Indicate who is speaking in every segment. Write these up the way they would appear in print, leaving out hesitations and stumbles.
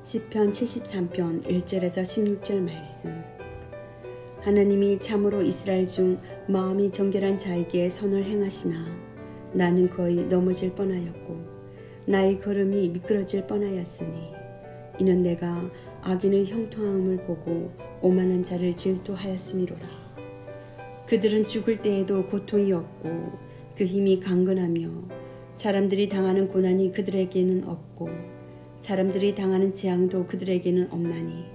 Speaker 1: 시편 73편 1절에서 16절 말씀. 하나님이 참으로 이스라엘 중 마음이 정결한 자에게 선을 행하시나 나는 거의 넘어질 뻔하였고 나의 걸음이 미끄러질 뻔하였으니 이는 내가 악인의 형통함을 보고 오만한 자를 질투하였음이로라. 그들은 죽을 때에도 고통이 없고 그 힘이 강건하며 사람들이 당하는 고난이 그들에게는 없고 사람들이 당하는 재앙도 그들에게는 없나니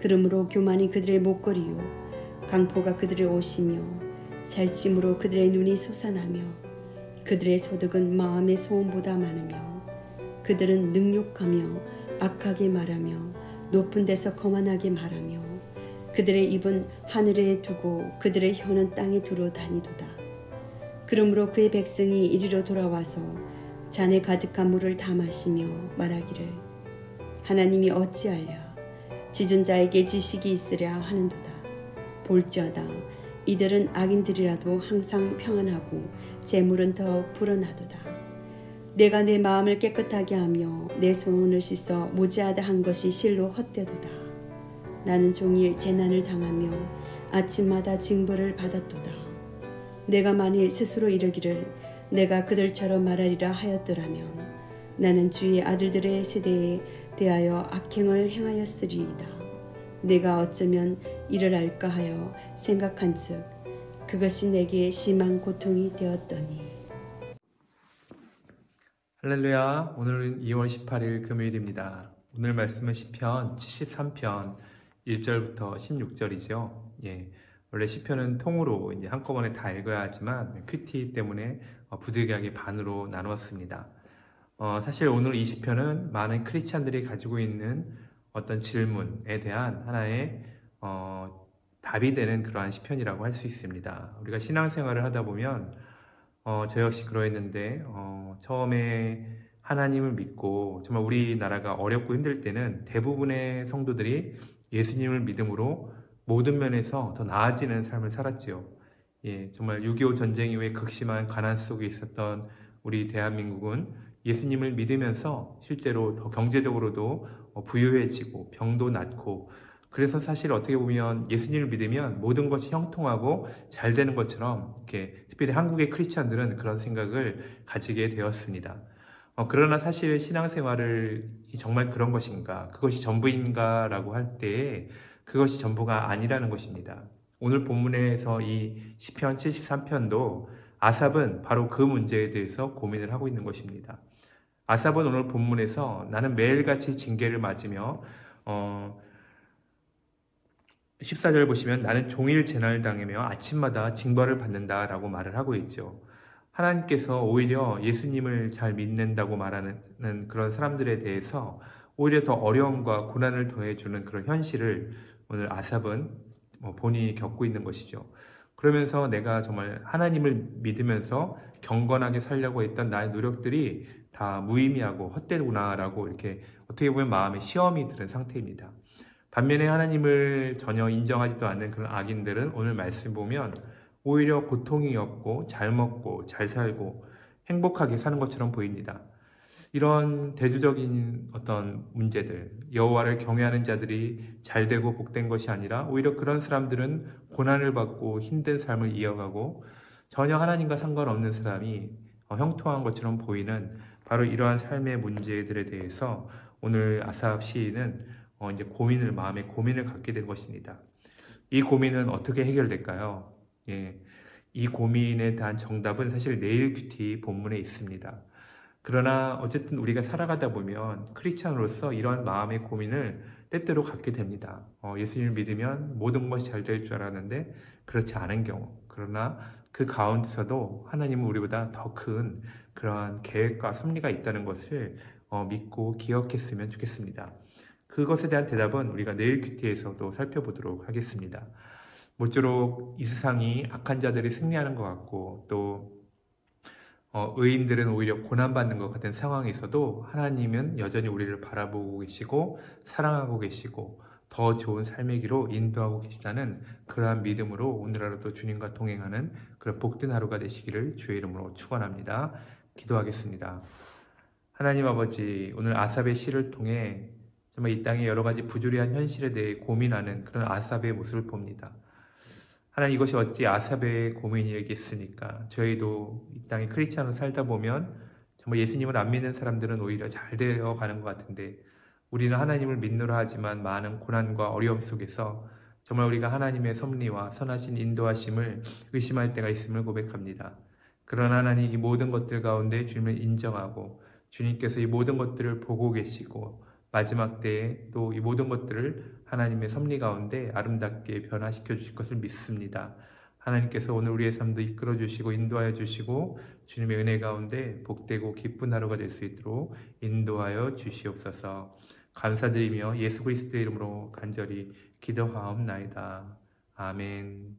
Speaker 1: 그러므로 교만이 그들의 목걸이요 강포가 그들의 옷이며 살찜으로 그들의 눈이 솟아나며 그들의 소득은 마음의 소원보다 많으며 그들은 능욕하며 악하게 말하며 높은 데서 거만하게 말하며 그들의 입은 하늘에 두고 그들의 혀는 땅에 두루 다니도다. 그러므로 그의 백성이 이리로 돌아와서 잔에 가득한 물을 다 마시며 말하기를 하나님이 어찌하랴 지존자에게 지식이 있으랴 하는도다. 볼지어다 이들은 악인들이라도 항상 평안하고 재물은 더 불어나도다. 내가 내 마음을 깨끗하게 하며 내 소원을 씻어 무지하다 한 것이 실로 헛되도다. 나는 종일 재난을 당하며 아침마다 징벌을 받았도다. 내가 만일 스스로 이르기를 내가 그들처럼 말하리라 하였더라면 나는 주의 아들들의 세대에 대하여 악행을 행하였으리이다. 내가 어쩌면 이를 알까 하여 생각한즉 그것이 내게 심한 고통이 되었더니.
Speaker 2: 할렐루야. 오늘은 2월 18일 금요일입니다. 오늘 말씀은 시편 73편 1절부터 16절이죠. 원래 시편은 통으로 이제 한꺼번에 다 읽어야 하지만 큐티 때문에 부득이하게 반으로 나누었습니다. 사실 오늘 이 시편은 많은 크리스찬들이 가지고 있는 어떤 질문에 대한 하나의 답이 되는 그러한 시편이라고 할 수 있습니다. 우리가 신앙생활을 하다 보면 저 역시 그러했는데 처음에 하나님을 믿고 정말 우리나라가 어렵고 힘들 때는 대부분의 성도들이 예수님을 믿음으로 모든 면에서 더 나아지는 삶을 살았지요. 정말 6.25 전쟁 이후에 극심한 가난 속에 있었던 우리 대한민국은 예수님을 믿으면서 실제로 더 경제적으로도 부유해지고 병도 낫고, 그래서 사실 어떻게 보면 예수님을 믿으면 모든 것이 형통하고 잘 되는 것처럼 이렇게 특별히 한국의 크리스찬들은 그런 생각을 가지게 되었습니다. 그러나 사실 신앙생활을 정말 그런 것인가, 그것이 전부인가 라고 할 때 그것이 전부가 아니라는 것입니다. 오늘 본문에서 이 시편 73편도 아삽은 바로 그 문제에 대해서 고민을 하고 있는 것입니다. 아삽은 오늘 본문에서 나는 매일같이 징계를 맞으며 14절 보시면 나는 종일 재난을 당하며 아침마다 징벌을 받는다 라고 말을 하고 있죠. 하나님께서 오히려 예수님을 잘 믿는다고 말하는 그런 사람들에 대해서 오히려 더 어려움과 고난을 더해주는 그런 현실을 오늘 아삽은 본인이 겪고 있는 것이죠. 그러면서 내가 정말 하나님을 믿으면서 경건하게 살려고 했던 나의 노력들이 다 무의미하고 헛되구나라고 이렇게 어떻게 보면 마음에 시험이 드는 상태입니다. 반면에 하나님을 전혀 인정하지도 않는 그런 악인들은 오늘 말씀 보면 오히려 고통이 없고 잘 먹고 잘 살고 행복하게 사는 것처럼 보입니다. 이런 대조적인 어떤 문제들, 여호와를 경외하는 자들이 잘되고 복된 것이 아니라 오히려 그런 사람들은 고난을 받고 힘든 삶을 이어가고 전혀 하나님과 상관없는 사람이 형통한 것처럼 보이는 바로 이러한 삶의 문제들에 대해서 오늘 아삽 시인은 이제 마음에 고민을 갖게 된 것입니다. 이 고민은 어떻게 해결될까요? 이 고민에 대한 정답은 사실 내일 큐티 본문에 있습니다. 그러나 어쨌든 우리가 살아가다 보면 크리스찬으로서 이러한 마음의 고민을 때때로 갖게 됩니다. 예수님을 믿으면 모든 것이 잘 될 줄 알았는데 그렇지 않은 경우, 그러나 그 가운데서도 하나님은 우리보다 더 큰 그러한 계획과 섭리가 있다는 것을 믿고 기억했으면 좋겠습니다. 그것에 대한 대답은 우리가 내일 큐티에서도 살펴보도록 하겠습니다. 모쪼록 이 세상이 악한 자들이 승리하는 것 같고 또 의인들은 오히려 고난받는 것 같은 상황에서도 하나님은 여전히 우리를 바라보고 계시고 사랑하고 계시고 더 좋은 삶의 길로 인도하고 계시다는 그러한 믿음으로 오늘 하루도 주님과 동행하는 그런 복된 하루가 되시기를 주의 이름으로 축원합니다. 기도하겠습니다. 하나님 아버지, 오늘 아삽의 시를 통해 정말 이 땅의 여러 가지 부조리한 현실에 대해 고민하는 그런 아삽의 모습을 봅니다. 하나님, 이것이 어찌 아삽의 고민이겠습니까? 저희도 이 땅에 크리스찬으로 살다 보면 정말 예수님을 안 믿는 사람들은 오히려 잘 되어가는 것 같은데, 우리는 하나님을 믿노라 하지만 많은 고난과 어려움 속에서 정말 우리가 하나님의 섭리와 선하신 인도하심을 의심할 때가 있음을 고백합니다. 그러나 하나님, 이 모든 것들 가운데 주님을 인정하고 주님께서 이 모든 것들을 보고 계시고 마지막 때에 또 이 모든 것들을 하나님의 섭리 가운데 아름답게 변화시켜 주실 것을 믿습니다. 하나님께서 오늘 우리의 삶도 이끌어 주시고 인도하여 주시고 주님의 은혜 가운데 복되고 기쁜 하루가 될 수 있도록 인도하여 주시옵소서. 감사드리며 예수 그리스도의 이름으로 간절히 기도하옵나이다. 아멘.